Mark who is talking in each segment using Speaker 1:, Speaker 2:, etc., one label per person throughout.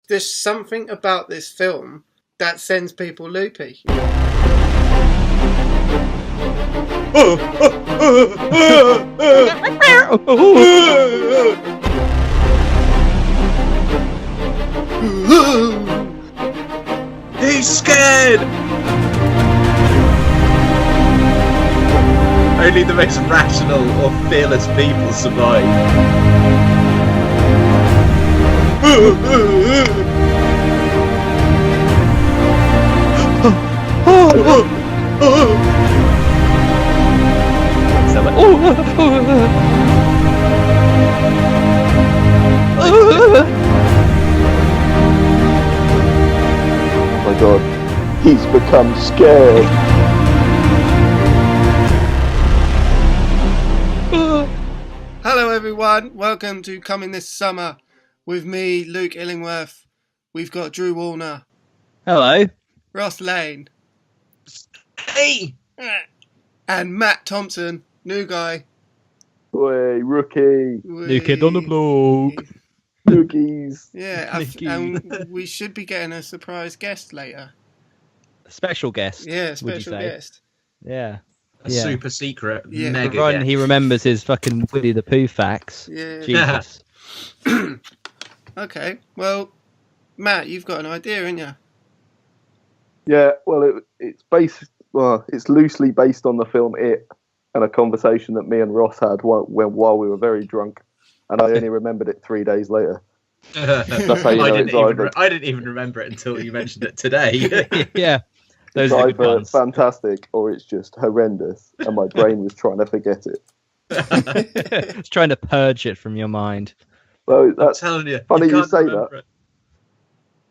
Speaker 1: there's something about this film that sends people loopy.
Speaker 2: He's scared! Only the most rational or fearless people survive.
Speaker 3: So like,
Speaker 4: Oh my god, he's become scared.
Speaker 1: Hello everyone, welcome to Coming This Summer with me, Luke Illingworth. We've got Drew Woolnough,
Speaker 3: hello.
Speaker 1: Ross Lane,
Speaker 2: Hey!
Speaker 1: and Matt Thomson, new guy.
Speaker 4: Boy, rookie,
Speaker 3: New kid on the block.
Speaker 4: rookies.
Speaker 1: Yeah, and we should be getting a surprise guest later.
Speaker 3: Special guest.
Speaker 1: Yeah,
Speaker 3: would you
Speaker 1: special
Speaker 3: say?
Speaker 1: guest.
Speaker 3: Yeah.
Speaker 2: A super secret,
Speaker 1: Yeah.
Speaker 2: mega
Speaker 3: Providing
Speaker 2: guest.
Speaker 3: he remembers his fucking Winnie the Pooh facts.
Speaker 1: Yeah.
Speaker 3: Jesus.
Speaker 1: Okay, well, Matt, you've got an idea, ain't you?
Speaker 4: Yeah, well, it's loosely based on the film It, and a conversation that me and Ross had while we were very drunk, and I only remembered it 3 days later. That's how you know it's either.
Speaker 2: I didn't even remember it until you mentioned it today.
Speaker 3: Yeah. Those
Speaker 4: It's
Speaker 3: are the good
Speaker 4: either
Speaker 3: ones.
Speaker 4: fantastic or it's just horrendous, and my brain was trying to forget it.
Speaker 3: It's trying to purge it from your mind.
Speaker 4: So
Speaker 2: I'm
Speaker 4: that's
Speaker 2: telling you,
Speaker 4: funny you
Speaker 2: can't
Speaker 4: say
Speaker 2: remember
Speaker 4: that.
Speaker 2: it.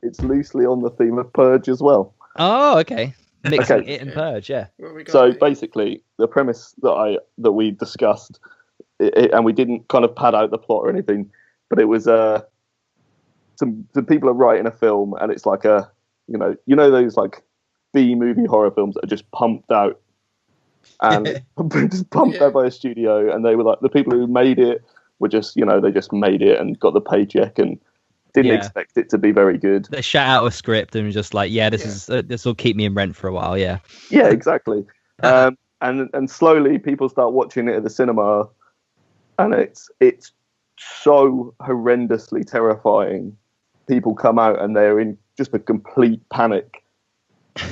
Speaker 4: It's loosely on the theme of Purge as well.
Speaker 3: Oh, okay. Mixing
Speaker 4: Okay.
Speaker 3: it and purge, yeah.
Speaker 1: What we got?
Speaker 4: So
Speaker 1: mate?
Speaker 4: basically, the premise that we discussed, and we didn't kind of pad out the plot or anything, but it was some people are writing a film, and it's like you know those like B movie horror films that are just pumped out and just pumped out by a studio, and they were like the people who made it were just they just made it and got the paycheck and didn't expect it to be very good.
Speaker 3: They shout out a script and just like, this will keep me in rent for a while, yeah.
Speaker 4: Yeah, exactly. And slowly people start watching it at the cinema, and it's so horrendously terrifying. People come out and they're in just a complete panic,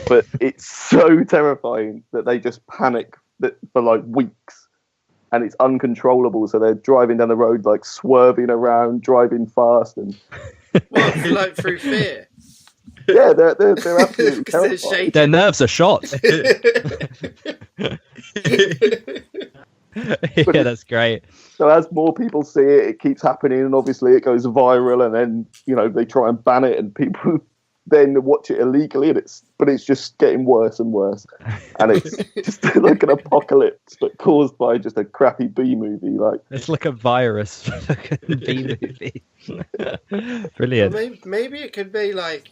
Speaker 4: but it's so terrifying that they just panic for like weeks, and it's uncontrollable. So they're driving down the road, like swerving around, driving fast, and
Speaker 1: What, like through fear?
Speaker 4: yeah, they're absolutely
Speaker 1: 'Cause they're
Speaker 4: terrifying.
Speaker 1: shaking.
Speaker 3: Their nerves are shot. Yeah, that's great.
Speaker 4: So as more people see it, it keeps happening, and obviously it goes viral, and then they try and ban it, and people then watch it illegally, and it's just getting worse and worse, and it's just like an apocalypse, but caused by just a crappy B movie. Like
Speaker 3: It's like a virus. B movie. Brilliant.
Speaker 1: Well, maybe it could be like.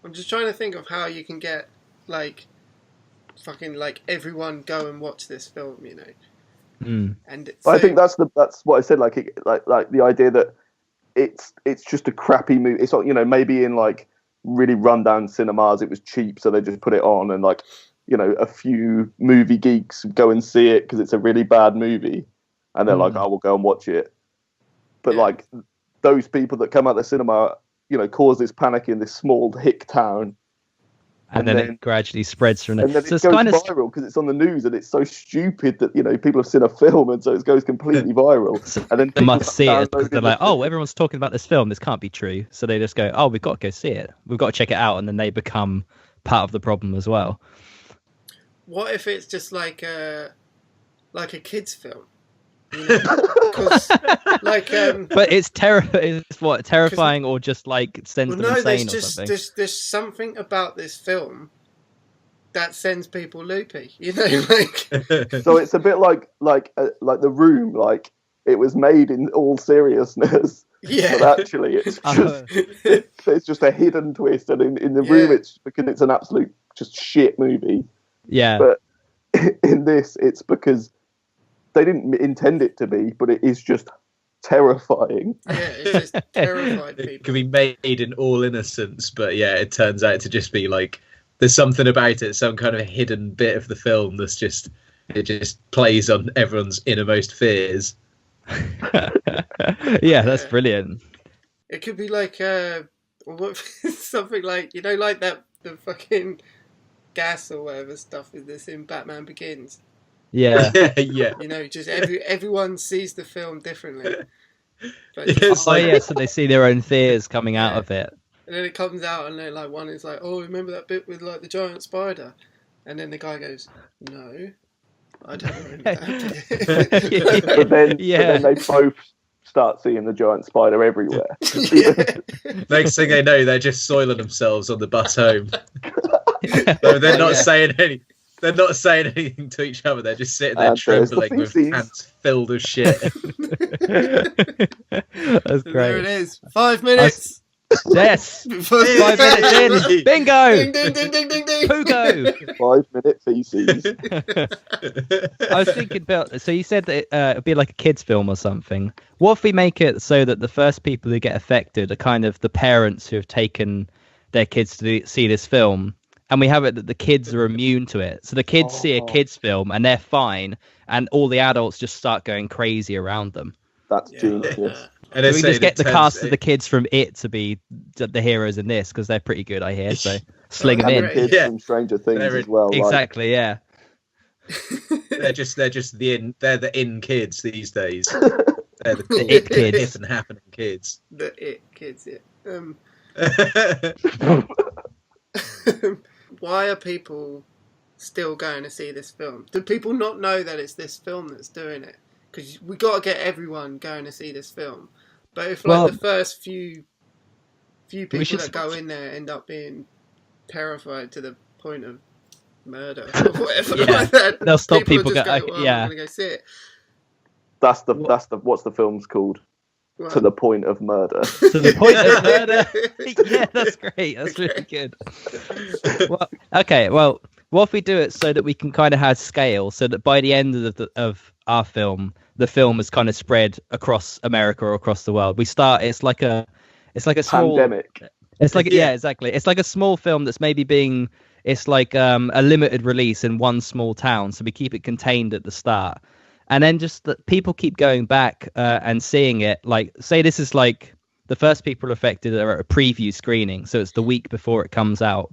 Speaker 1: I'm just trying to think of how you can get like fucking like everyone go and watch this film, And
Speaker 4: I think that's what I said. Like the idea that it's just a crappy movie. It's like maybe in like really rundown cinemas it was cheap, so they just put it on, and like a few movie geeks go and see it because it's a really bad movie, and they're like, "I will go and watch it." But like those people that come out the cinema, cause this panic in this small hick town.
Speaker 3: And then it gradually spreads from there.
Speaker 4: And then
Speaker 3: So
Speaker 4: it
Speaker 3: it's
Speaker 4: goes
Speaker 3: kind of
Speaker 4: viral because it's on the news, and it's so stupid that people have seen a film, and so it goes completely viral. And then
Speaker 3: they must see it because
Speaker 4: downloading
Speaker 3: they're like,
Speaker 4: the-
Speaker 3: oh, everyone's talking about this film. This can't be true. So they just go, oh, we've got to go see it. We've got to check it out. And then they become part of the problem as well.
Speaker 1: What if it's just like a kids film? 'Cause, like,
Speaker 3: But it's terrifying or just like sends them insane or something?
Speaker 1: there's something about this film that sends people loopy. Like
Speaker 4: So it's a bit like The Room. Like it was made in all seriousness,
Speaker 1: yeah.
Speaker 4: but actually it's just a hidden twist. And in The Room, it's because it's an absolute just shit movie.
Speaker 3: Yeah.
Speaker 4: But in this, it's because they didn't intend it to be, but it is just terrifying.
Speaker 1: Yeah, it's just terrified
Speaker 2: It
Speaker 1: people.
Speaker 2: can be made in all innocence, but yeah, it turns out to just be like there's something about it, some kind of hidden bit of the film that's just plays on everyone's innermost fears.
Speaker 3: Yeah, that's brilliant.
Speaker 1: It could be like something like like the fucking gas or whatever stuff is this in Batman Begins.
Speaker 3: Yeah.
Speaker 2: Yeah.
Speaker 1: Just everyone sees the film differently. But
Speaker 2: It's
Speaker 3: Oh
Speaker 2: like-
Speaker 3: yeah, so they see their own fears coming out of it.
Speaker 1: and then it comes out, and then like one is like, "Oh, remember that bit with like the giant spider?" And then the guy goes, "No, I don't remember that bit."
Speaker 4: But then they both start seeing the giant spider everywhere.
Speaker 2: Next thing they know, they're just soiling themselves on the bus home. No, they're not saying any. They're not saying anything to each other. They're just sitting there
Speaker 4: And there's the
Speaker 2: trembling with
Speaker 4: feces.
Speaker 2: hands filled with shit.
Speaker 3: That's
Speaker 1: So
Speaker 3: great.
Speaker 1: there it is. 5 minutes.
Speaker 3: Yes.
Speaker 1: Before
Speaker 3: 5 minutes in. Bingo.
Speaker 1: Ding ding ding ding ding ding.
Speaker 3: Pogo.
Speaker 4: 5-minute feces.
Speaker 3: I was thinking about. So you said that it'd be like a kids' film or something. What if we make it so that the first people who get affected are kind of the parents who have taken their kids to see this film, and we have it that the kids are immune to it. So the kids see a kids' film and they're fine, and all the adults just start going crazy around them.
Speaker 4: That's genius.
Speaker 2: And
Speaker 3: So
Speaker 2: it's
Speaker 3: we just get the
Speaker 2: turns-
Speaker 3: cast of the kids from It to be the heroes in this because they're pretty good, I hear. So sling them
Speaker 4: And
Speaker 3: in.
Speaker 4: the kids
Speaker 2: Yeah.
Speaker 4: from Stranger Things
Speaker 2: They're
Speaker 4: as well.
Speaker 3: Exactly. Yeah.
Speaker 2: They're just the in kids these days. They're the cool,
Speaker 3: It kids.
Speaker 2: hip and happening kids.
Speaker 1: The It kids. Yeah. Why are people still going to see this film? Do people not know that it's this film that's doing it? Because we got to get everyone going to see this film. But if
Speaker 3: Well,
Speaker 1: the first few people
Speaker 3: should-
Speaker 1: that go in there end up being terrified to the point of murder or whatever
Speaker 3: Yeah.
Speaker 1: like that,
Speaker 3: They'll stop
Speaker 1: will
Speaker 3: people
Speaker 1: just
Speaker 3: go-
Speaker 1: "Well,
Speaker 3: yeah.
Speaker 1: I'm going to go see it."
Speaker 4: That's the what's the film's called?
Speaker 1: Well,
Speaker 4: To the point of murder.
Speaker 3: To the point of murder. Yeah, that's great. That's really good. Well, okay, well, what if we do it so that we can kind of have scale, so that by the end of our film, the film is kind of spread across America or across the world. We start. It's like a small
Speaker 4: Pandemic.
Speaker 3: It's like
Speaker 2: Yeah.
Speaker 3: yeah, exactly. It's like a small film that's maybe being. It's like a limited release in one small town, so we keep it contained at the start, and then just that people keep going back and seeing it. Like, say this is like the first people affected are at a preview screening, so it's the week before it comes out.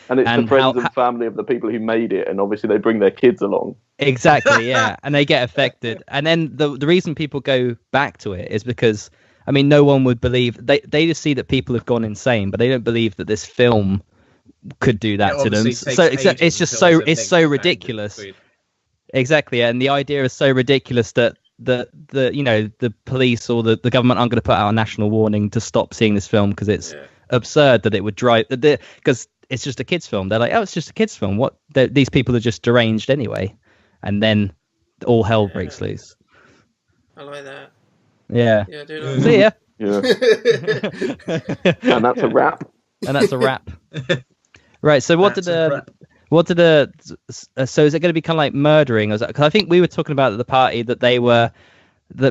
Speaker 4: And it's
Speaker 3: And
Speaker 4: the friends
Speaker 3: how-
Speaker 4: and family of the people who made it, and obviously they bring their kids along.
Speaker 3: Exactly, yeah, and they get affected, and then the reason people go back to it is because I mean no one would believe they just see that people have gone insane, but they don't believe that this film could do that to them.
Speaker 2: Obviously
Speaker 3: So
Speaker 2: takes
Speaker 3: it's
Speaker 2: ages
Speaker 3: just
Speaker 2: until
Speaker 3: so
Speaker 2: there's a
Speaker 3: it's
Speaker 2: link
Speaker 3: so
Speaker 2: found
Speaker 3: ridiculous.
Speaker 2: between-
Speaker 3: Exactly, and the idea is so ridiculous that the the police or the government aren't going to put out a national warning to stop seeing this film because it's
Speaker 1: Yeah.
Speaker 3: absurd that it would drive because it's just a kids film. They're like, oh, it's just a kids film. What? These people are just deranged anyway, and then all hell breaks loose.
Speaker 1: I like that.
Speaker 3: Yeah.
Speaker 1: Yeah, I do like
Speaker 3: See ya.
Speaker 4: Yeah.
Speaker 1: that.
Speaker 4: And that's a wrap.
Speaker 3: And that's a wrap. Right. So what
Speaker 2: That's
Speaker 3: did
Speaker 2: a wrap.
Speaker 3: so is it going to be kind of like murdering? Because I think we were talking about at the party that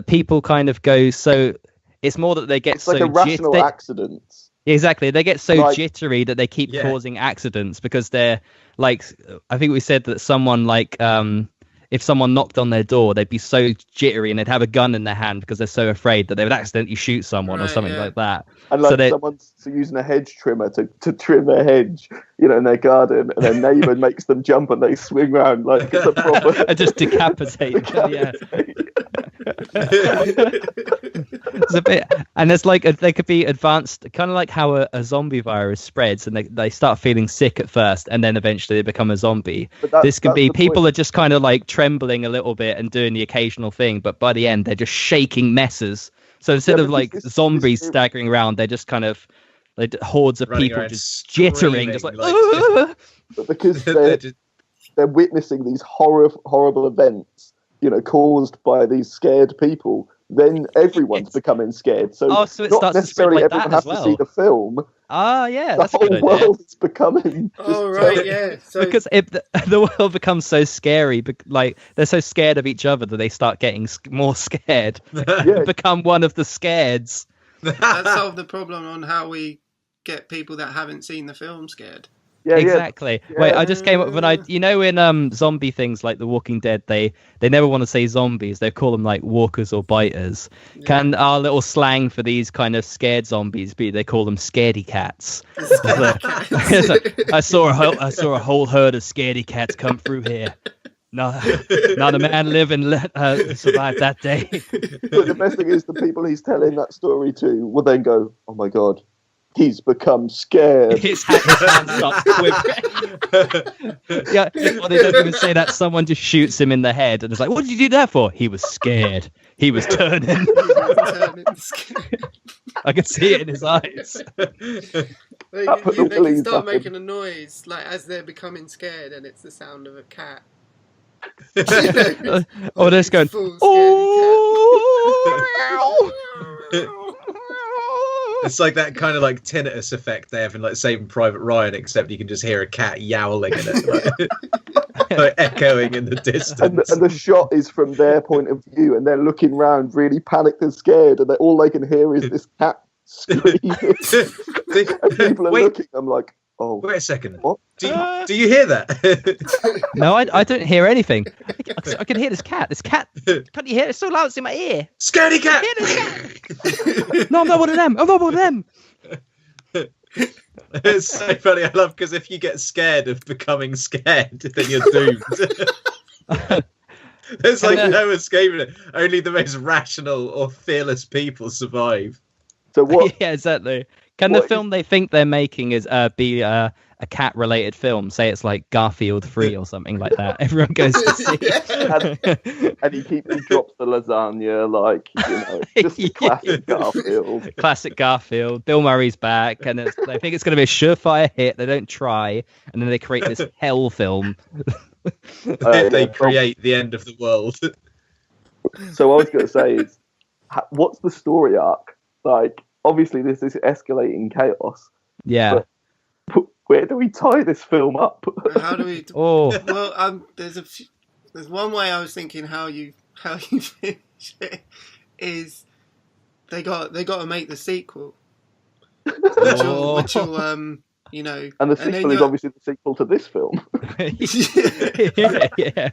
Speaker 3: people kind of go so it's more that they get
Speaker 4: It's
Speaker 3: so
Speaker 4: like irrational
Speaker 3: they-
Speaker 4: accidents.
Speaker 3: Exactly. They get so
Speaker 4: Like-
Speaker 3: jittery that they keep
Speaker 2: Yeah.
Speaker 3: causing accidents because they're like, I think we said that someone like, if someone knocked on their door, they'd be so jittery and they'd have a gun in their hand because they're so afraid that they would accidentally shoot someone or
Speaker 1: Right,
Speaker 3: something
Speaker 1: yeah.
Speaker 3: like that.
Speaker 4: And like
Speaker 3: So they-
Speaker 4: someone's using a hedge trimmer to trim their hedge, in their garden, and their neighbour makes them jump and they swing round like it's a proper.
Speaker 3: And just decapitate. Yeah. It's a bit, and there's like they could be advanced, kind of like how a zombie virus spreads, and they start feeling sick at first, and then eventually they become a zombie.
Speaker 4: But
Speaker 3: This could
Speaker 4: that's
Speaker 3: be
Speaker 4: the
Speaker 3: people
Speaker 4: point.
Speaker 3: are just kind of like trembling a little bit and doing the occasional thing, but by the end they're just shaking messes. So instead
Speaker 4: Yeah,
Speaker 3: of
Speaker 4: but
Speaker 3: like
Speaker 4: this-
Speaker 3: zombies
Speaker 4: this-
Speaker 3: staggering around, they're just kind of like hordes of
Speaker 2: Running
Speaker 3: people
Speaker 2: around
Speaker 3: just jittering, just like,
Speaker 2: screaming, like,
Speaker 3: "Ah!"
Speaker 4: But because
Speaker 2: They're just-
Speaker 4: they're witnessing these horrible events, caused by these scared people, then everyone's
Speaker 3: It's-
Speaker 4: becoming scared. So,
Speaker 3: Oh, so it
Speaker 4: not
Speaker 3: starts to spread
Speaker 4: necessarily
Speaker 3: like that
Speaker 4: everyone
Speaker 3: as
Speaker 4: has to see
Speaker 3: well.
Speaker 4: the film,
Speaker 3: yeah,
Speaker 4: The
Speaker 3: that's a good
Speaker 4: whole
Speaker 3: idea.
Speaker 4: world is becoming.
Speaker 1: Oh right, yeah. So
Speaker 3: Because if the world becomes so scary, like they're so scared of each other that they start getting more scared.
Speaker 4: Yeah.
Speaker 3: Become one of the scareds.
Speaker 1: that solved the problem on how we get people that haven't seen the film scared.
Speaker 4: Yeah,
Speaker 3: Exactly.
Speaker 4: Yeah.
Speaker 3: Wait, I just came up with an idea. You know, in zombie things like The Walking Dead, they never want to say zombies. They call them like walkers or biters.
Speaker 1: Yeah.
Speaker 3: Can our little slang for these kind of scared zombies be? They call them scaredy cats. I saw a whole herd of scaredy cats come through here. Not a man live and survive that day.
Speaker 4: But the best thing is the people he's telling that story to will then go, "Oh my god, he's become scared."
Speaker 3: His hands up quick. Yeah, or they don't even say that. Someone just shoots him in the head, and it's like, "What did you do that for?" He was scared. He was turning. I can see it in his eyes.
Speaker 1: They can start making a noise like as they're becoming scared, and it's the sound of a cat.
Speaker 3: Or they're just going,
Speaker 2: It's like that kind of like tinnitus effect they have in like Saving Private Ryan, except you can just hear a cat yowling in it, like echoing in the distance.
Speaker 4: And the shot is from their point of view, and they're looking round really panicked and scared, and all they can hear is this cat screaming. And people are looking. I'm like, oh,
Speaker 2: wait a second.
Speaker 4: What?
Speaker 2: Do you hear that?
Speaker 3: No, I don't hear anything. I can hear this cat. Can't you hear it? It's so loud. It's in my ear.
Speaker 2: Scaredy cat!
Speaker 3: No, I'm not one of them. I'm not one of them.
Speaker 2: It's so funny. I love because if you get scared of becoming scared, then you're doomed. There's like no escaping it. Only the most rational or fearless people survive.
Speaker 4: So what?
Speaker 3: Yeah, exactly. Can the film they think they're making is be a cat-related film? Say it's like Garfield 3 or something like that. Everyone goes to see it.
Speaker 4: And he drops the lasagna, like, just classic Garfield.
Speaker 3: Classic Garfield. Bill Murray's back, and they think it's going to be a surefire hit. They don't try, and then they create this hell film.
Speaker 2: They create the end of the world.
Speaker 4: So what I was going to say is, what's the story arc? Like, obviously this is escalating chaos.
Speaker 3: Yeah.
Speaker 4: But where do we tie this film up?
Speaker 1: How do we?
Speaker 3: Oh.
Speaker 1: Well, there's one way I was thinking how you finish it is they got to make the sequel, which will and
Speaker 4: the sequel is obviously the sequel to this film.
Speaker 3: Yeah.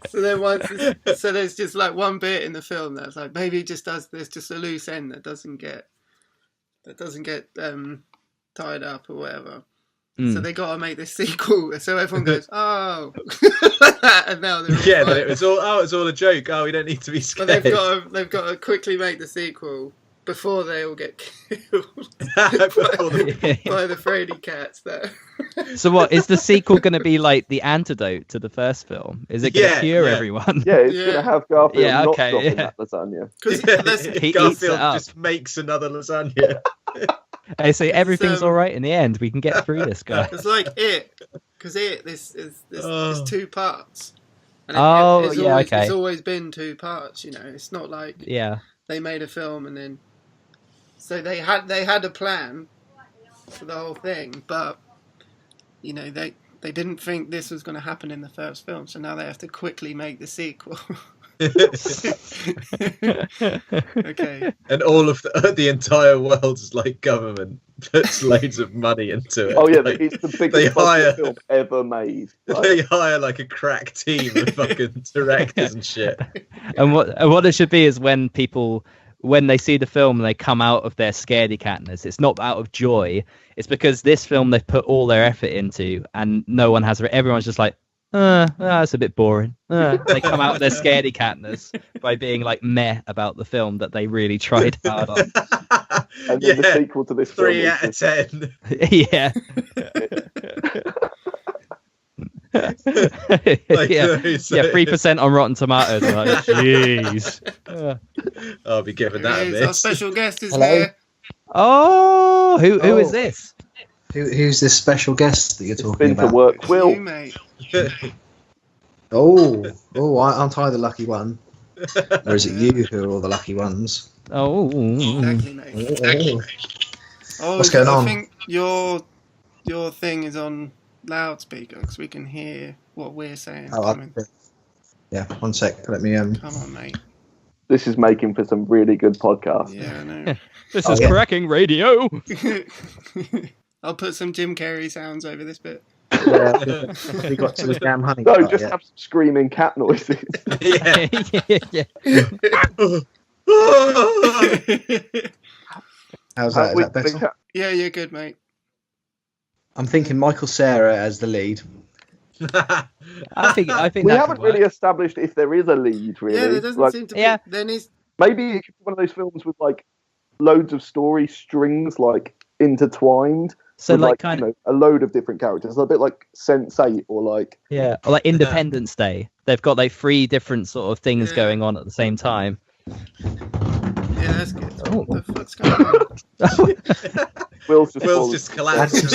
Speaker 1: So there's just like one bit in the film that's like maybe it just does. There's just a loose end that doesn't get tied up or whatever. So they got to make this sequel. So everyone goes, oh, and now they're
Speaker 2: then it was all a joke. Oh, we don't need to be scared.
Speaker 1: But they've got to quickly make the sequel before they all get killed by the fraidy cats. There.
Speaker 3: So what is the sequel going to be like? The antidote to the first film? Is it going to cure everyone?
Speaker 4: Yeah, it's going to have Garfield not dropping that lasagna.
Speaker 1: Because
Speaker 2: Garfield just makes another lasagna.
Speaker 3: I say everything's all right in the end. We can get through this, guy.
Speaker 1: It's like this is two parts. And it's always been two parts. It's not like they made a film and then. So they had a plan for the whole thing, but they didn't think this was going to happen in the first film, so now they have to quickly make the sequel. Okay.
Speaker 2: And all of the entire world's like government puts loads of money into it.
Speaker 4: Oh yeah,
Speaker 2: like,
Speaker 4: it's the biggest film ever made. Like,
Speaker 2: they hire like a crack team of fucking directors and shit.
Speaker 3: And what it should be is when they see the film and they come out of their scaredy catness, it's not out of joy. It's because this film they've put all their effort into, and no one has. Everyone's just like, that's a bit boring. They come out of their scaredy catness by being like meh about the film that they really tried hard on.
Speaker 4: And then the sequel to this
Speaker 2: 3 out of 10.
Speaker 3: Yeah. Yeah, 3% on Rotten Tomatoes. Like, jeez.
Speaker 2: I'll be giving that a miss.
Speaker 1: Our special guest is
Speaker 5: Hello?
Speaker 1: here.
Speaker 3: Oh, who is this?
Speaker 5: Who's this special guest that you're talking
Speaker 4: Been
Speaker 5: about?
Speaker 4: to work, Will.
Speaker 1: You, mate.
Speaker 5: Aren't I the lucky one? Or is it you who are all the lucky ones?
Speaker 3: Oh,
Speaker 1: Exactly, mate.
Speaker 5: Oh.
Speaker 1: Oh,
Speaker 5: What's going on?
Speaker 1: I think your thing is on loudspeaker because we can hear what we're saying.
Speaker 5: Yeah, 1 sec. Let me.
Speaker 1: Come on, mate.
Speaker 4: This is making for some really good podcasts.
Speaker 1: Yeah, I know.
Speaker 3: This is cracking radio.
Speaker 1: I'll put some Jim Carrey sounds over this bit.
Speaker 5: Yeah, we got to the damn honey.
Speaker 4: No, just have some screaming cat noises.
Speaker 3: Yeah.
Speaker 5: How's that? Is that better?
Speaker 1: Yeah, you're good, mate.
Speaker 5: I'm thinking Michael Cera as the lead.
Speaker 3: I think
Speaker 4: we haven't really established if there is a lead, really.
Speaker 1: Yeah, there doesn't seem to be.
Speaker 3: Yeah.
Speaker 1: Then he's
Speaker 4: maybe it could be one of those films with like loads of story strings like intertwined.
Speaker 3: So
Speaker 4: with,
Speaker 3: like kind of
Speaker 4: a load of different characters, a bit like Sense8 or like
Speaker 3: or like Independence Day. They've got like 3 different sort of things going on at the same time.
Speaker 1: Yeah, that's good. What the fuck's going on?
Speaker 2: Will's just collapsed.
Speaker 1: He's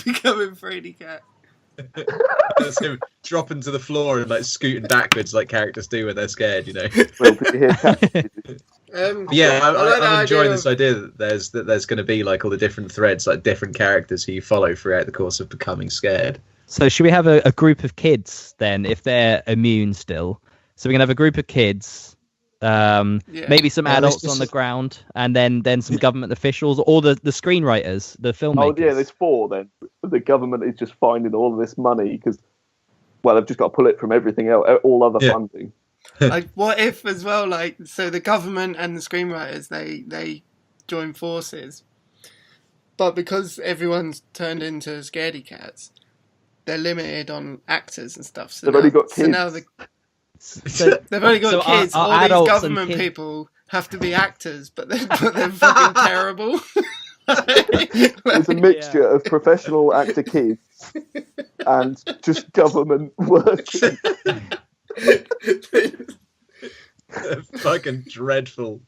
Speaker 1: becoming Frady Cat.
Speaker 2: That's him dropping to the floor and like scooting backwards like characters do when they're scared, you know.
Speaker 4: Will, did you hear cat?
Speaker 2: I'm enjoying this idea that there's going to be like all the different threads, like different characters who you follow throughout the course of becoming scared.
Speaker 3: So should we have a group of kids then, if they're immune still? So we can have a group of kids, maybe some adults on the ground, and then some government officials, or the screenwriters, the filmmakers.
Speaker 4: Oh yeah, there's 4 then. The government is just finding all of this money because, well, they've just got to pull it from everything else, all other funding.
Speaker 1: Like, what if as well? Like, so the government and the screenwriters they join forces, but because everyone's turned into scaredy cats, they're limited on actors and stuff. So
Speaker 4: they've only got kids.
Speaker 1: So now they've only got kids. All these government people have to be actors, but they're fucking terrible.
Speaker 4: It's a mixture of professional actor kids and just government workers.
Speaker 2: Fucking dreadful.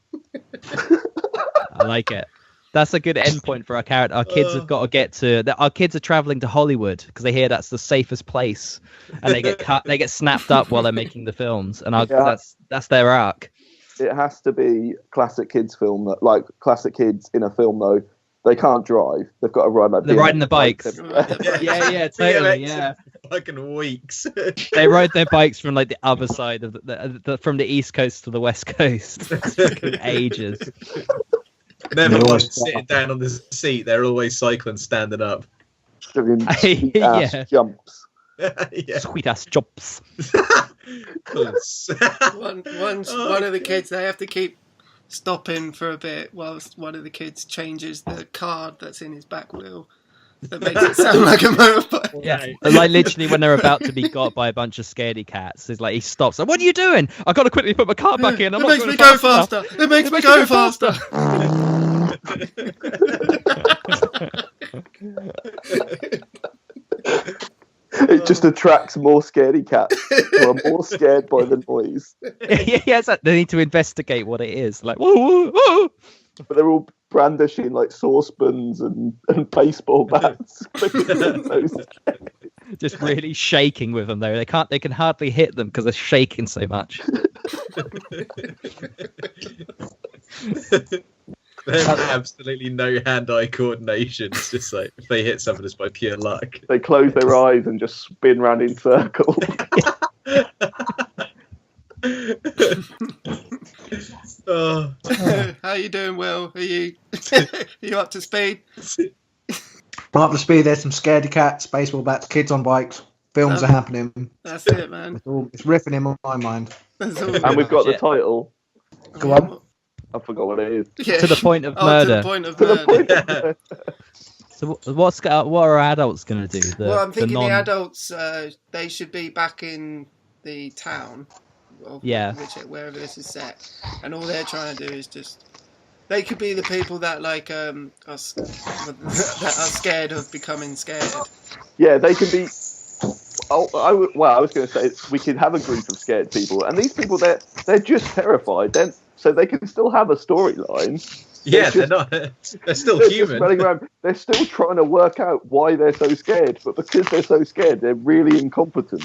Speaker 3: I like it. That's a good endpoint for our character. Our kids have got to get to. Our kids are traveling to Hollywood because they hear that's the safest place, and they get cut. They get snapped up while they're making the films, and that's their arc.
Speaker 4: It has to be classic kids film, like classic kids in a film though. They can't drive. They've got to ride like.
Speaker 3: They're riding the bikes. Yeah, totally. Yeah.
Speaker 2: Fucking weeks.
Speaker 3: They ride their bikes from like the other side of from the east coast to the west coast. Fucking ages.
Speaker 2: Never once sitting down on the seat. They're always cycling, standing up.
Speaker 4: Sweet ass jumps.
Speaker 3: Sweet ass jumps.
Speaker 1: One of the kids, they have to keep stopping for a bit whilst one of the kids changes the card that's in his back wheel. That makes it sound like a motorbike.
Speaker 3: Yeah, like literally when they're about to be got by a bunch of scaredy cats, it's like he stops. Like, what are you doing? I've got to quickly put my car back in.
Speaker 1: It makes me go faster. It makes me go faster.
Speaker 4: It just attracts more scaredy cats who are more scared by the noise.
Speaker 3: Yeah, they need to investigate what it is. Like, whoa, whoa, whoa.
Speaker 4: But they're all brandishing like saucepans and baseball bats.
Speaker 3: Just really shaking with them though. They can hardly hit them because they're shaking so much.
Speaker 2: They have absolutely no hand-eye coordination. It's just like if they hit something, it's by pure luck.
Speaker 4: They close their eyes and just spin round in circles.
Speaker 1: How you doing, Will? Are you up to speed?
Speaker 5: I'm up to speed. There's some scaredy cats, baseball bats, kids on bikes. Films are happening.
Speaker 1: That's it, man.
Speaker 5: It's ripping in my mind.
Speaker 4: And we've got the title.
Speaker 5: Go on.
Speaker 4: I forgot what it is.
Speaker 3: Yeah. To the point of murder.
Speaker 1: To the point of murder.
Speaker 3: So what are adults going to do?
Speaker 1: I'm thinking the adults, they should be back in the town. Wherever this is set. And all they're trying to do is just... They could be the people that are scared of becoming scared.
Speaker 4: Yeah, they can be... I was going to say we could have a group of scared people, and these people they're just terrified. So they can still have a storyline,
Speaker 2: Yeah, they're not. They're still human.
Speaker 4: They're still trying to work out why they're so scared, but because they're so scared, they're really incompetent.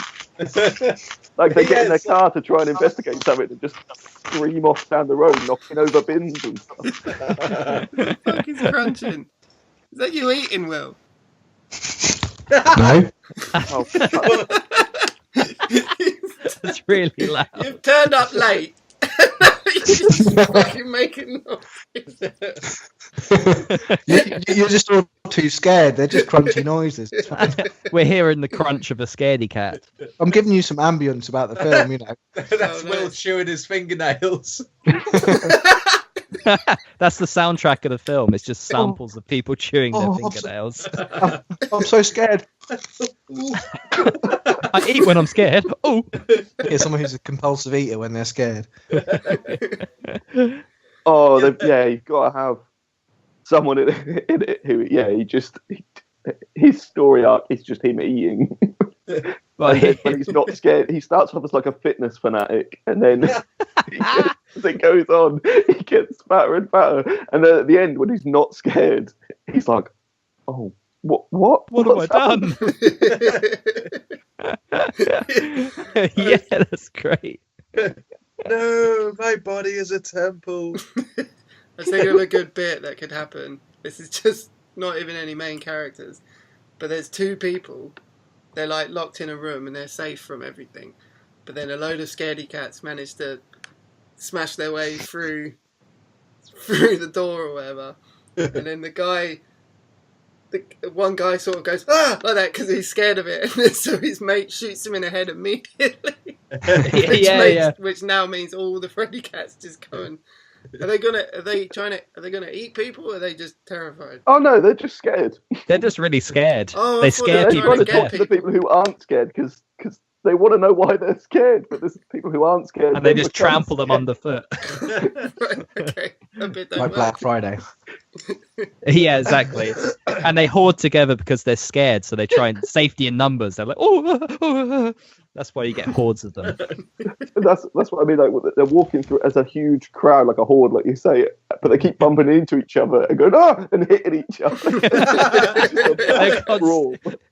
Speaker 4: Like they get in their car to try and investigate something and just scream off down the road, knocking over bins and stuff.
Speaker 1: What the fuck is crunching? Is that you eating, Will?
Speaker 5: No.
Speaker 4: Oh,
Speaker 3: It's really loud.
Speaker 1: You've turned up late. You're just fucking making noise.
Speaker 5: You're just all too scared. They're just crunchy noises.
Speaker 3: We're hearing the crunch of a scaredy cat.
Speaker 5: I'm giving you some ambience about the film, you know.
Speaker 2: That's Will chewing his fingernails.
Speaker 3: That's the soundtrack of the film. It's just samples of people chewing their fingernails.
Speaker 5: I'm so scared.
Speaker 3: I eat when I'm scared. Oh,
Speaker 5: Yeah, someone who's a compulsive eater when they're scared.
Speaker 4: Oh, you've got to have someone in it who, his story arc is just him eating. And then when he's not scared, he starts off as like a fitness fanatic, and then as it goes on, he gets fatter and fatter, and then at the end, when he's not scared, he's like, "Oh, what
Speaker 3: have I done?" Yeah, that's great.
Speaker 2: No, my body is a temple.
Speaker 1: I was thinking of a good bit that could happen. This is just not even any main characters, but there's two people. They're like locked in a room and they're safe from everything. But then a load of scaredy cats manage to smash their way through the door or whatever. And then one guy sort of goes, like that, because he's scared of it. And so his mate shoots him in the head immediately. Which now means all the Freddy cats just go and... Are they gonna eat people, or are they just terrified?
Speaker 4: Oh no, they're just scared.
Speaker 3: They're just really scared.
Speaker 1: Oh,
Speaker 3: they scare people.
Speaker 4: They're trying to talk to the people who aren't scared because they want to know why they're scared, but there's people who aren't scared.
Speaker 3: And they just trample them underfoot.
Speaker 1: Right, okay.
Speaker 5: Like Black Friday.
Speaker 3: Yeah, exactly. And they hoard together because they're scared, so they try and safety in numbers. They're like, oh. That's why you get hordes of them.
Speaker 4: That's what I mean. Like they're walking through as a huge crowd, like a horde, like you say, but they keep bumping into each other and going and hitting each other.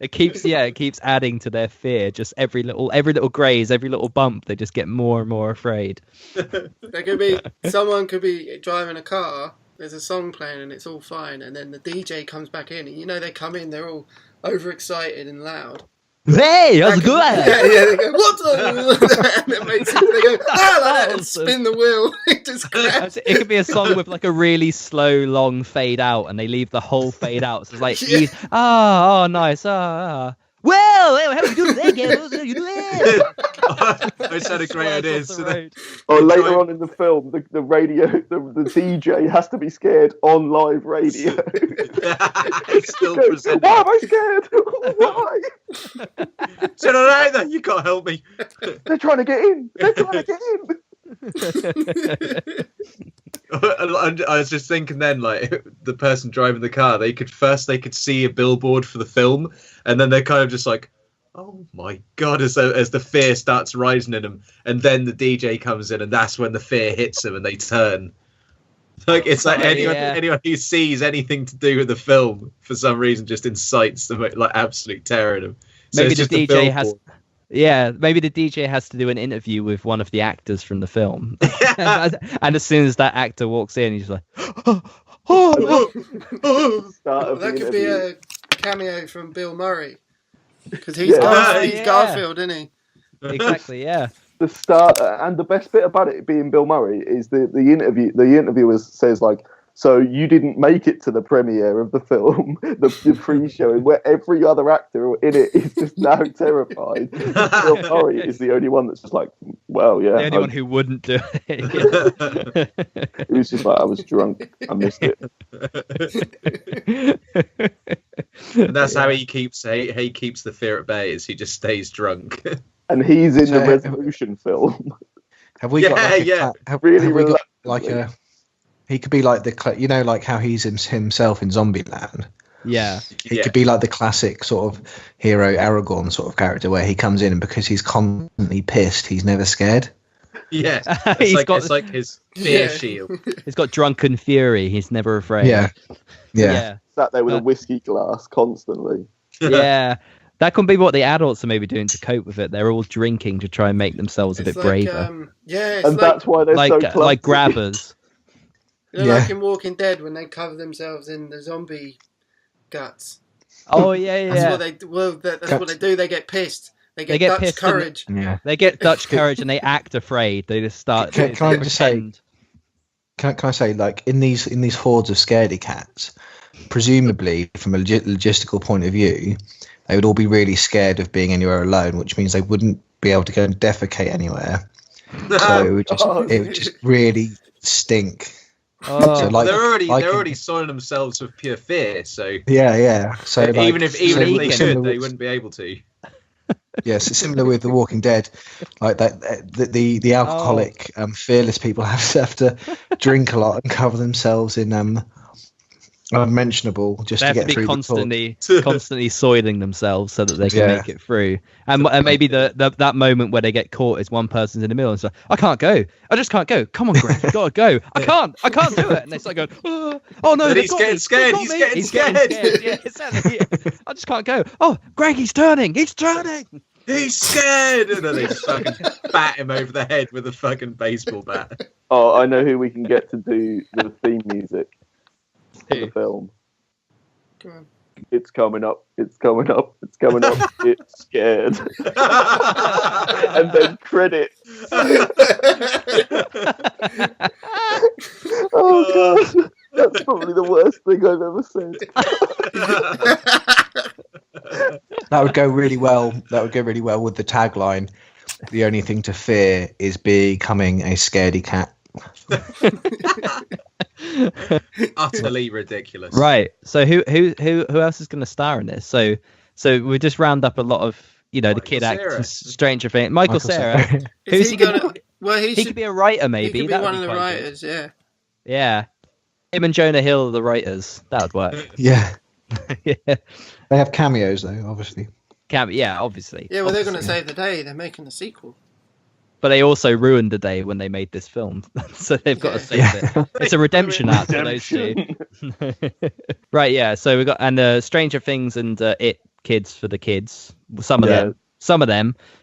Speaker 3: It keeps adding to their fear. Just every little graze, every little bump, they just get more and more afraid.
Speaker 1: Someone could be driving a car. There's a song playing and it's all fine, and then the DJ comes back in, and they come in, they're all overexcited and loud.
Speaker 3: Hey, how's it going?
Speaker 1: Yeah, they go, what the? And it makes it, they go, like that, and spin the wheel.
Speaker 3: It could be a song with like a really slow, long fade out, and they leave the whole fade out. So it's like, nice. Well, how are you doing today, Gabe? How you doing?
Speaker 2: I said a great idea.
Speaker 4: Later on in the film, the radio, the DJ has to be scared on live radio.
Speaker 2: Still presenting.
Speaker 4: Why am I scared? Why?
Speaker 2: Said all right then, you can't help me.
Speaker 4: They're trying to get in.
Speaker 2: I was just thinking then, like the person driving the car, they could see a billboard for the film, and then they're kind of just like, oh my god, as the fear starts rising in them, and then the DJ comes in, and that's when the fear hits them, and they turn. Like it's like anyone who sees anything to do with the film for some reason just incites them like absolute terror in them. So
Speaker 3: maybe the DJ has to do an interview with one of the actors from the film. And as soon as that actor walks in, he's like,
Speaker 1: that could be a cameo from Bill Murray. Because he's Garfield, isn't he?
Speaker 3: Exactly, yeah.
Speaker 4: The start and the best bit about it being Bill Murray is the interview. The interviewer says like, "So you didn't make it to the premiere of the film, the pre-showing, where every other actor in it is just now terrified. Bill Murray is the only one that's just like, well, yeah."
Speaker 3: The only one who wouldn't do it.
Speaker 4: It was just like, I was drunk. I missed it.
Speaker 2: And that's how he keeps the fear at bay. Is he just stays drunk.
Speaker 4: And he's in the Resolution film.
Speaker 5: Have we got he could be like like how he's himself in Zombieland.
Speaker 3: Yeah.
Speaker 5: He could be like the classic sort of hero Aragorn sort of character where he comes in and because he's constantly pissed, he's never scared.
Speaker 2: Yeah, it's like his fear shield.
Speaker 3: He's got drunken fury. He's never afraid.
Speaker 5: Yeah.
Speaker 4: Sat there with a whiskey glass constantly.
Speaker 3: Yeah. That can be what the adults are maybe doing to cope with it. They're all drinking to try and make themselves a bit braver.
Speaker 4: That's why they're so clumsy.
Speaker 3: Like grabbers.
Speaker 1: Like in Walking Dead when they cover themselves in the zombie guts.
Speaker 3: Oh yeah.
Speaker 1: That's what they do. They get pissed. They get Dutch
Speaker 3: pissed
Speaker 1: courage.
Speaker 3: They get Dutch courage and they act afraid. They just start.
Speaker 5: Can I just say? Can I say, like, in these hordes of scaredy cats, presumably from a logistical point of view, they would all be really scared of being anywhere alone, which means they wouldn't be able to go and defecate anywhere. So it would just really stink.
Speaker 3: Oh.
Speaker 5: So,
Speaker 2: they're already soiling themselves with pure fear. So
Speaker 5: yeah. So
Speaker 2: even if they could, they wouldn't be able to.
Speaker 5: Yes, it's similar with The Walking Dead. Like that, the alcoholic, fearless people have to drink a lot and cover themselves in unmentionable just
Speaker 3: they
Speaker 5: to
Speaker 3: have
Speaker 5: get
Speaker 3: to be
Speaker 5: through
Speaker 3: constantly soiling themselves so that they can make it through. And maybe that moment where they get caught is one person's in the middle and it's like, I can't go. I just can't go. Come on, Greg, you gotta go. I can't do it. And they start going, oh no,
Speaker 2: he's getting scared. He's getting scared.
Speaker 3: Yeah, exactly. I just can't go. Oh, Greg, he's turning. He's scared.
Speaker 2: And then they just fucking bat him over the head with a fucking baseball bat.
Speaker 4: Oh, I know who we can get to do the theme music for the film.
Speaker 1: Come on.
Speaker 4: It's coming up. It's coming up. It's coming up. It's scared. And then credits. Oh god, that's probably the worst thing I've ever said.
Speaker 5: That would go really well. That would go really well with the tagline. The only thing to fear is becoming a scaredy cat.
Speaker 2: Utterly ridiculous.
Speaker 3: Right. So who else is going to star in this? So we just round up a lot of the kid actors, Stranger Things. Michael Cera. Who's he going to? Well, he could be a writer, maybe.
Speaker 1: He could be one of the writers. Good.
Speaker 3: Yeah. Him and Jonah Hill are the writers. That would work.
Speaker 5: Yeah.
Speaker 3: Yeah.
Speaker 5: They have cameos though, obviously.
Speaker 3: Obviously.
Speaker 1: Yeah, well, they're going to save the day. They're making a sequel.
Speaker 3: But they also ruined the day when they made this film, so they've got to save it. It's a redemption arc for those two. Right? Yeah. So we got Stranger Things and It kids for the kids. Some of them.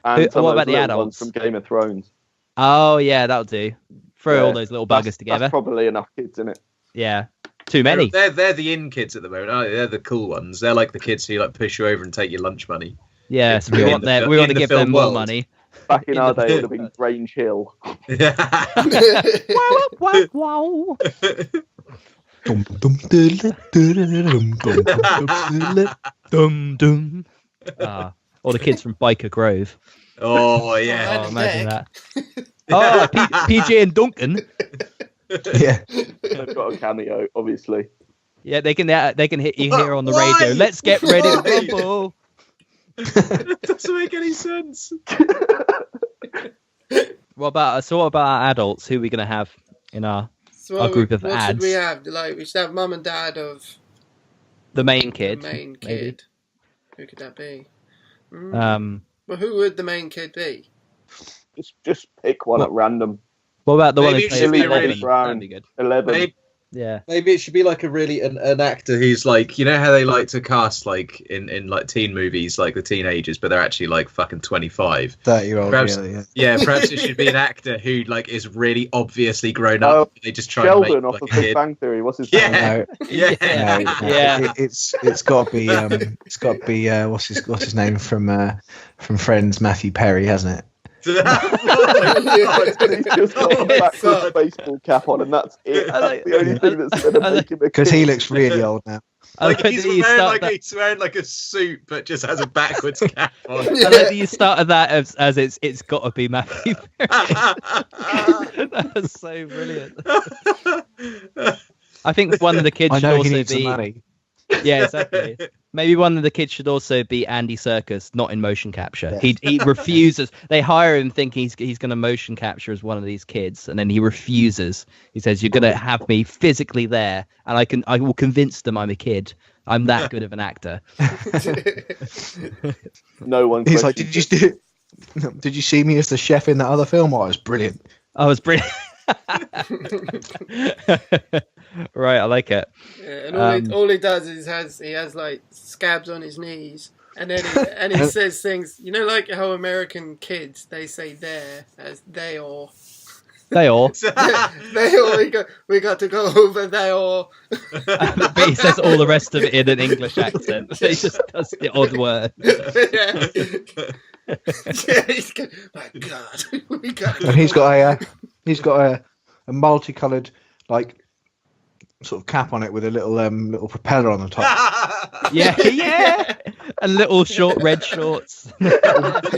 Speaker 4: And
Speaker 3: what about the adults
Speaker 4: from Game of Thrones?
Speaker 3: Oh yeah, that'll do. Throw all those little buggers together.
Speaker 4: That's probably enough kids in it.
Speaker 3: Yeah. Too many.
Speaker 2: They're the in kids at the moment. Aren't they? They're the cool ones. They're like the kids who like push you over and take your lunch money.
Speaker 3: Yeah, so we want to give them more money.
Speaker 4: Back in our day, it would have been Grange Hill.
Speaker 3: Wow. Or the kids from Biker Grove.
Speaker 2: Oh yeah.
Speaker 3: Oh, imagine that. Oh, PJ and Duncan.
Speaker 5: Yeah.
Speaker 4: They've got a cameo, obviously.
Speaker 3: Yeah, they can hit you here on the radio. Let's get ready to rumble.
Speaker 2: It doesn't make any sense.
Speaker 3: What about our adults? Who are we going to have in our group of ads?
Speaker 1: What should we have? We should have mum and dad of
Speaker 3: the main kid.
Speaker 1: Maybe. Who could that be?
Speaker 3: Well,
Speaker 1: who would the main kid be?
Speaker 4: Just pick one at random.
Speaker 3: What about the
Speaker 2: Maybe
Speaker 3: one who plays
Speaker 2: 11?
Speaker 3: That'd be good.
Speaker 4: 11.
Speaker 3: Yeah.
Speaker 2: Maybe it should be like an actor who's like, you know how they like to cast like in like teen movies, like the teenagers, but they're actually like fucking 25.
Speaker 5: 30-year-old.
Speaker 2: Perhaps,
Speaker 5: really,
Speaker 2: perhaps it should be an actor who like is really obviously grown up. They just try
Speaker 4: Sheldon
Speaker 2: to make
Speaker 4: off
Speaker 2: like
Speaker 4: of Big Bang Theory. What's his name?
Speaker 3: Yeah.
Speaker 5: It's got to be what's his name from Friends, Matthew Perry, hasn't it?
Speaker 4: He's just got a backwards baseball cap on, and that's it. That's the only thing that's going to make him.
Speaker 5: Because he looks really old now.
Speaker 2: Like he's wearing like a suit, but just has a backwards cap on.
Speaker 3: I like that you started that as it's got to be Matthew Perry. That was so brilliant. I think one of the kids should also be. Money. Yeah, exactly. Maybe one of the kids should also be Andy Serkis, not in motion capture. Yeah. He refuses. They hire him thinking he's going to motion capture as one of these kids, and then he refuses. He says, "You're going to have me physically there, and I will convince them I'm a kid. I'm that good of an actor."
Speaker 4: No one.
Speaker 5: He's like, "Did you see me as the chef in that other film? Oh, it was brilliant."
Speaker 3: I was brilliant. Right, I like it.
Speaker 1: Yeah, and all he does is he has like scabs on his knees, and then he says things. You know, like how American kids they say "there" as "they all."
Speaker 3: They all.
Speaker 1: They all. We got to go over there all.
Speaker 3: But he says all the rest of it in an English accent. He just does the odd word.
Speaker 1: Yeah. Yeah, he's good. My God, we got.
Speaker 5: And he's got a multicoloured like sort of cap on it with a little propeller on the top.
Speaker 3: Yeah. And little short red shorts.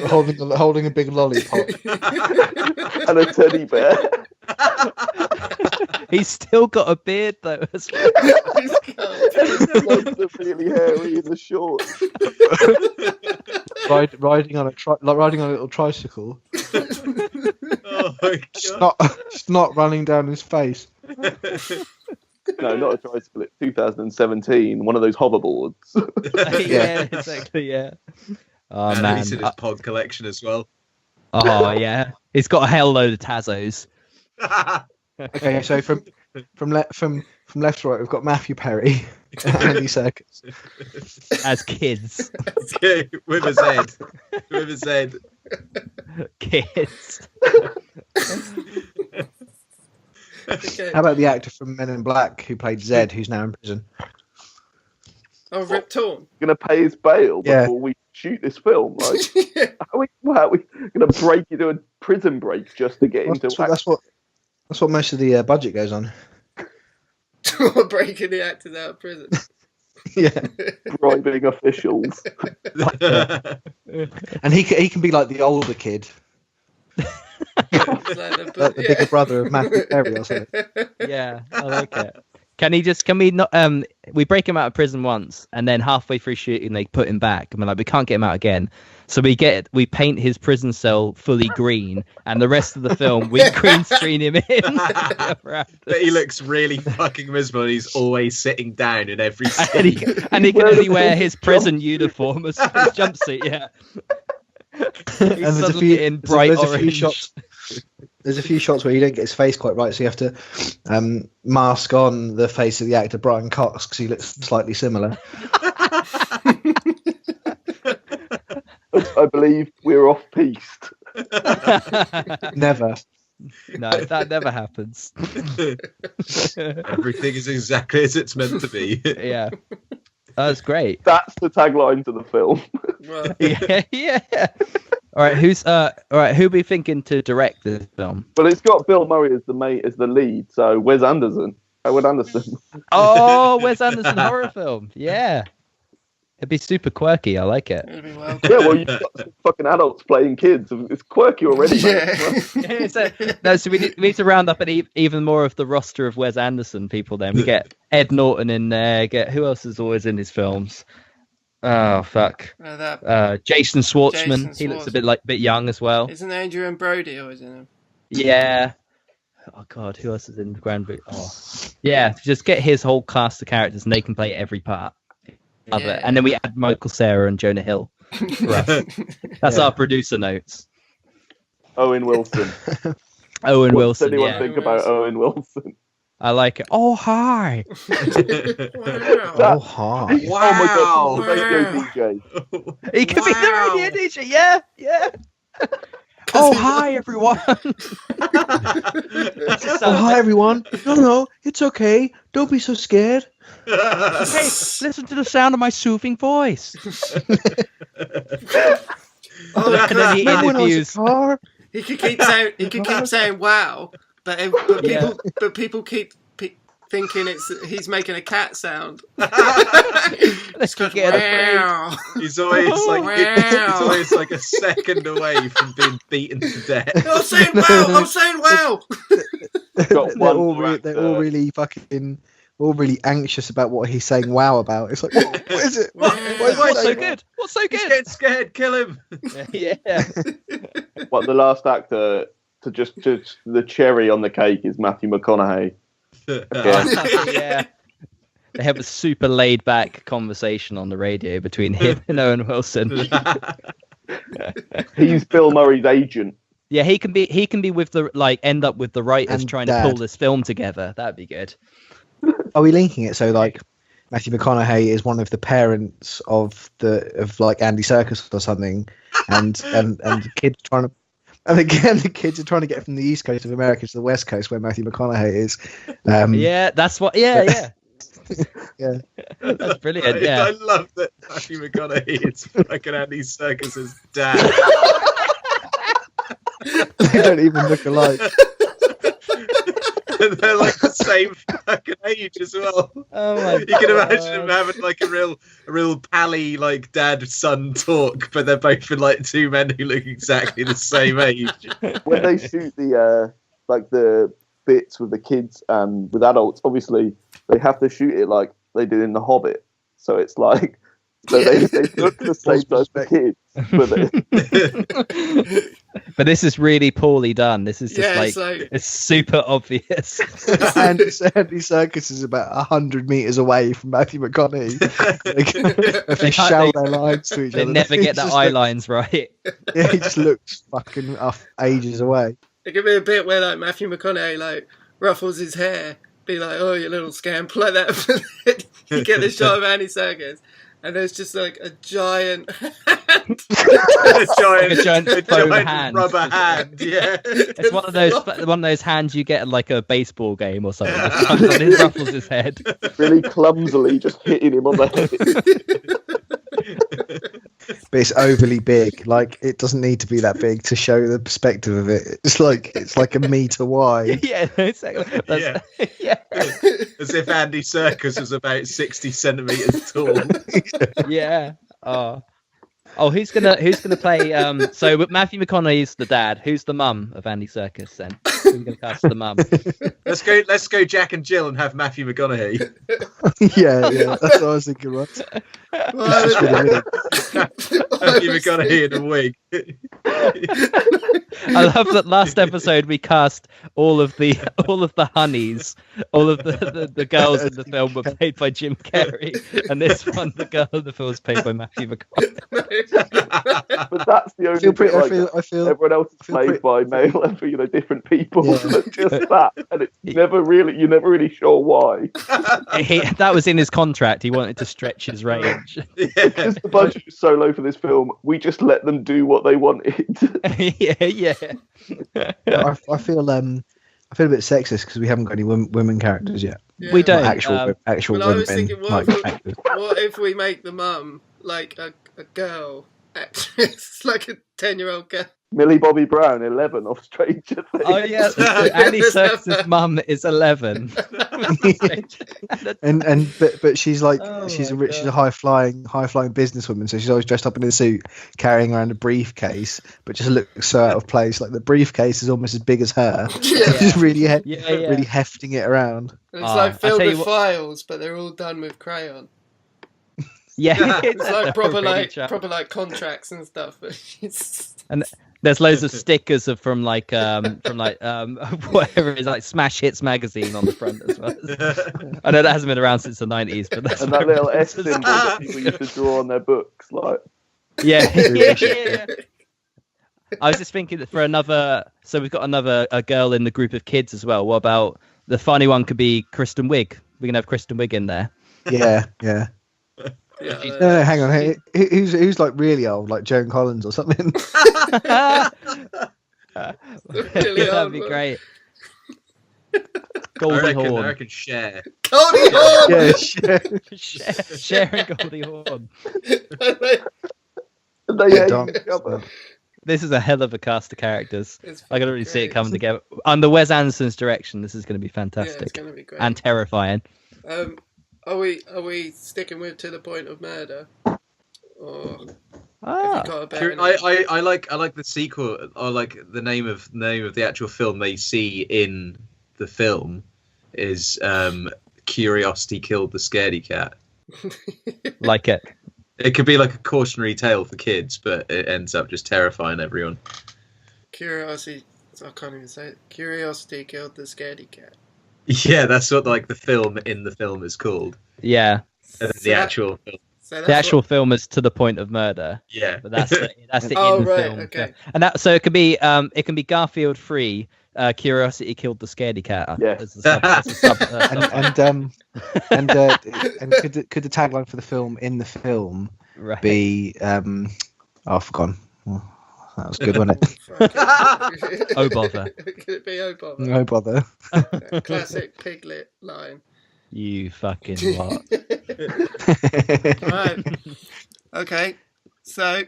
Speaker 5: holding a big lollipop.
Speaker 4: And a teddy bear.
Speaker 3: He's still got a beard though as well.
Speaker 1: He's got.
Speaker 4: Legs are really hairy in the shorts.
Speaker 5: riding on a little tricycle.
Speaker 2: Oh my God.
Speaker 5: Snot running down his face.
Speaker 4: No, not a tricycle. It's 2017. One of those hoverboards.
Speaker 3: Yeah, exactly. Yeah. Oh
Speaker 2: And
Speaker 3: man.
Speaker 2: he's in his pod collection as well.
Speaker 3: Oh yeah. He's got a hell load of Tazos.
Speaker 5: Okay, so from left to right, we've got Matthew Perry, Andy Serkis
Speaker 3: As kids.
Speaker 2: With a Z. With a Z.
Speaker 3: Kids.
Speaker 1: Okay.
Speaker 5: How about the actor from Men in Black who played Zed, who's now in prison?
Speaker 1: Oh, Rip Torn.
Speaker 4: Going to pay his bail
Speaker 5: Yeah.
Speaker 4: before we shoot this film. Like, how are we going to break into a prison break just to get into?
Speaker 5: That's what most of the budget goes on.
Speaker 1: Breaking the actors out of prison.
Speaker 5: Yeah,
Speaker 4: bribing officials.
Speaker 5: and he can be like the older kid, the bigger brother of Matthew Perry or something.
Speaker 3: Yeah, I like it. Can we not we break him out of prison once and then halfway through shooting they put him back and we're like, we can't get him out again. So we paint his prison cell fully green and the rest of the film we green screen him in.
Speaker 2: But he looks really fucking miserable and he's always sitting down in every scene.
Speaker 3: and he can only wear his prison uniform as his jumpsuit, yeah.
Speaker 5: And there's a few shots. There's a few shots where you don't get his face quite right, so you have to mask on the face of the actor Brian Cox because he looks slightly similar.
Speaker 4: I believe we're off-piste.
Speaker 5: Never.
Speaker 3: No, that never happens.
Speaker 2: Everything is exactly as it's meant to be.
Speaker 3: Yeah. That's great.
Speaker 4: That's the tagline to the film.
Speaker 1: Well,
Speaker 3: Yeah. All right, who are we thinking to direct this film?
Speaker 4: But it's got Bill Murray as the lead, so Wes Anderson.
Speaker 3: Oh, Wes Anderson horror film. Yeah. It'd be super quirky. I like it.
Speaker 1: it'll be well.
Speaker 4: Yeah, well, you've got some fucking adults playing kids. It's quirky already.
Speaker 1: Yeah.
Speaker 3: So we need to round up even more of the roster of Wes Anderson people. Then we get Ed Norton in there. Who else is always in his films? Oh fuck! Jason Schwartzman. He looks a bit young as well.
Speaker 1: Isn't Adrian Brody always in him?
Speaker 3: Yeah. Oh god, who else is in Grand Boot? Oh, yeah. Just get his whole cast of characters, and they can play every part. Love it. And then we add Michael Cera and Jonah Hill. That's our producer notes.
Speaker 4: Owen Wilson.
Speaker 3: Owen
Speaker 4: What
Speaker 3: Wilson.
Speaker 4: does anyone
Speaker 3: Yeah.
Speaker 4: think about Owen Wilson?
Speaker 3: I like it. Oh hi.
Speaker 5: Oh, hi.
Speaker 4: Oh my god, radio DJ.
Speaker 3: He could be the radio DJ. Yeah. Oh hi everyone.
Speaker 5: Oh, hi everyone. No, it's okay. Don't be so scared.
Speaker 3: Hey, listen to the sound of my soothing voice. And then he interviews.
Speaker 1: He could keep saying wow, but people keep thinking he's making a cat sound.
Speaker 3: Let's get wow.
Speaker 2: He's always like a second away from being beaten to death.
Speaker 1: I'm saying wow.
Speaker 5: They're all really anxious about what he's saying wow about. It's like, what is it?
Speaker 3: What's so good? What's so
Speaker 2: He's
Speaker 3: good?
Speaker 2: getting scared. Kill him.
Speaker 3: Yeah.
Speaker 4: What, the last actor to just the cherry on the cake is Matthew McConaughey.
Speaker 3: Yeah. They have a super laid back conversation on the radio between him and Owen Wilson.
Speaker 4: He's Bill Murray's agent.
Speaker 3: Yeah, he can be with the end up with the writers
Speaker 5: And
Speaker 3: trying
Speaker 5: Dad.
Speaker 3: to pull this film together. That'd be good.
Speaker 5: Are we linking it so like Matthew McConaughey is one of the parents of like Andy Serkis or something, and the kids trying to. And again, the kids are trying to get from the east coast of America to the west coast, where Matthew McConaughey is.
Speaker 3: Yeah, that's what. Yeah.
Speaker 5: Yeah,
Speaker 3: that's brilliant. Yeah,
Speaker 2: I love that Matthew McConaughey is fucking Andy Serkis's dad.
Speaker 5: they don't even look alike.
Speaker 2: And they're like the same fucking age as well.
Speaker 3: Oh my
Speaker 2: You can imagine them having like a real pally like dad son talk, but they're both in like two men who look exactly the same age.
Speaker 4: When they shoot the bits with the kids and with adults, obviously they have to shoot it like they did in The Hobbit. So it's like they look the same as the kids,
Speaker 3: but this is really poorly done. This is just it's super obvious.
Speaker 5: Andy Serkis is about 100 meters away from Matthew McConaughey. They shout their lines to each other.
Speaker 3: They never get the eye lines right.
Speaker 5: Yeah, he just looks fucking off ages away.
Speaker 1: It could be a bit where like Matthew McConaughey like ruffles his hair, be like, "Oh, you little scamp," like that. You get the shot of Andy Serkis, and there's just like a giant hand.
Speaker 2: a giant
Speaker 3: hand.
Speaker 2: rubber hand. Yeah,
Speaker 3: it's one of those hands you get at like a baseball game or something. Just comes on, it ruffles his head
Speaker 4: really clumsily, just hitting him on the head.
Speaker 5: But it's overly big. Like it doesn't need to be that big to show the perspective of it. It's like a meter wide.
Speaker 3: Yeah, exactly. Yeah.
Speaker 2: As if Andy Serkis was about 60 centimeters tall.
Speaker 3: Yeah. Oh, who's gonna play? So Matthew McConaughey's the dad. Who's the mum of Andy Serkis then? Who's gonna cast the mum?
Speaker 2: Let's go Jack and Jill and have Matthew McConaughey.
Speaker 5: yeah, that's what I was thinking. Right?
Speaker 2: Matthew McConaughey in a wig.
Speaker 3: I love that last episode we cast all of the honeys, all of the girls in the film were played by Jim Carrey, and this one the girl in the film was played by Matthew McConaughey.
Speaker 4: But that's the only bit. I feel everyone else is played by male, different people.
Speaker 5: Yeah.
Speaker 4: Just that, and it's you're never really sure why.
Speaker 3: That was in his contract. He wanted to stretch his range.
Speaker 4: Because the budget was so low for this film, we just let them do what they wanted.
Speaker 3: Yeah.
Speaker 5: I feel a bit sexist because we haven't got any women characters yet.
Speaker 1: Yeah.
Speaker 3: We don't.
Speaker 5: Actual
Speaker 1: Well,
Speaker 5: women.
Speaker 1: I was thinking,
Speaker 5: like,
Speaker 1: what if we make the mum like a girl actress, like a 10-year-old girl?
Speaker 4: Millie Bobby Brown, 11, off Stranger Things.
Speaker 3: Oh yeah, Andy Serkis' mum is 11.
Speaker 5: but she's like she's a high flying businesswoman, so she's always dressed up in a suit, carrying around a briefcase, but just looks so out of place. Like the briefcase is almost as big as her. Just really really hefting it around.
Speaker 1: And it's like filled with files, but they're all done with crayon.
Speaker 3: Yeah,
Speaker 1: it's like proper contracts and stuff.
Speaker 3: And there's loads of stickers from whatever it is, like Smash Hits magazine on the front as well. I know that hasn't been around since the 90s, but that's
Speaker 4: and that little S symbol that people used to draw on their books, like
Speaker 3: yeah. I was just thinking that for another, so we've got a girl in the group of kids as well. What about the funny one? Could be Kristen Wiig. We can have Kristen Wiig in there.
Speaker 5: Yeah.
Speaker 1: Yeah,
Speaker 5: no, hang on. Who's like really old, like Joan Collins or something?
Speaker 3: That'd be great. Goldie Hawn.
Speaker 2: I reckon Cher.
Speaker 1: Goldie Hawn.
Speaker 5: Yeah,
Speaker 3: Cher and Goldie Hawn. This is a hell of a cast of characters. I can already see it coming together. Under Wes Anderson's direction, this is going to be fantastic.
Speaker 1: Yeah, it's going to be great.
Speaker 3: And terrifying.
Speaker 1: Are we sticking with To the Point of Murder? Or
Speaker 2: I like the sequel, or like the name of the actual film they see in the film is Curiosity Killed the Scaredy Cat.
Speaker 3: Like it.
Speaker 2: It could be like a cautionary tale for kids, but it ends up just terrifying everyone.
Speaker 1: Curiosity, I can't even say it. Curiosity Killed the Scaredy Cat.
Speaker 2: Yeah, that's what like the film in the film is called.
Speaker 3: Yeah.
Speaker 2: And the actual film.
Speaker 1: So
Speaker 3: the actual film is To the Point of Murder.
Speaker 2: Yeah,
Speaker 3: but that's the in the film.
Speaker 1: Okay.
Speaker 3: And that so it can be Garfield 3. Curiosity Killed the Scaredy Cat.
Speaker 4: Yeah.
Speaker 5: And could the tagline for the film be I've forgotten. Well, that was good, wasn't it?
Speaker 3: Oh bother.
Speaker 1: Could it be oh bother?
Speaker 5: No bother.
Speaker 1: Classic Piglet line.
Speaker 3: You fucking what?
Speaker 1: Alright. Okay. So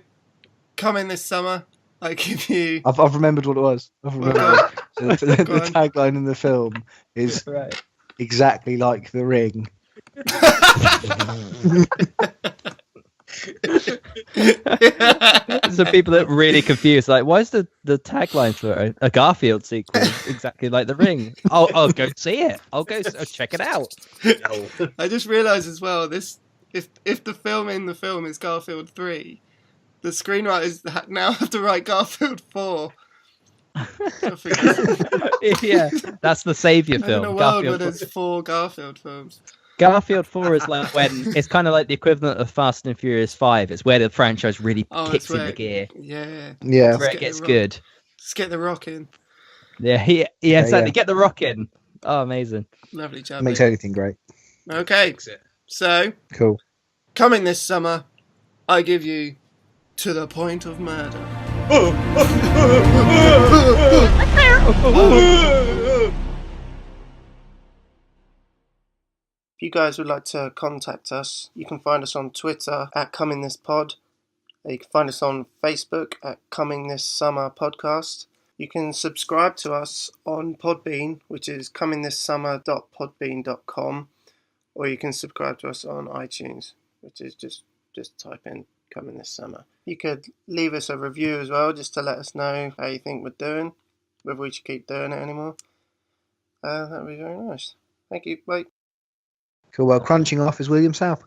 Speaker 1: coming this summer, I give you
Speaker 5: I've remembered what it was. I've remembered. The tagline in the film is exactly like The Ring.
Speaker 3: So people that are really confused, like, why is the tagline for a Garfield sequel exactly like The Ring? I'll go see it. I'll go check it out.
Speaker 1: I just realised as well, this if the film in the film is Garfield 3, the screenwriters now have to write Garfield 4.
Speaker 3: Yeah, that's the saviour film.
Speaker 1: In a world where there's 4 Garfield films.
Speaker 3: Garfield 4 is like when it's kind of like the equivalent of Fast and Furious 5. It's where the franchise really kicks into gear.
Speaker 1: Yeah.
Speaker 3: Where it gets good.
Speaker 1: Just get the rock in.
Speaker 3: Yeah, exactly. Get the rock in. Oh, amazing.
Speaker 1: Lovely job.
Speaker 5: Makes anything great.
Speaker 1: Okay. So,
Speaker 5: cool.
Speaker 1: Coming this summer, I give you To the Point of Murder. If you guys would like to contact us, you can find us on Twitter at ComingThisPod. You can find us on Facebook at Coming This Summer Podcast. You can subscribe to us on Podbean, which is comingthissummer.podbean.com, or you can subscribe to us on iTunes, which is just type in Coming This Summer. You could leave us a review as well, just to let us know how you think we're doing, whether we should keep doing it anymore. That would be very nice. Thank you. Bye.
Speaker 5: Cool. Well, crunching off is William South.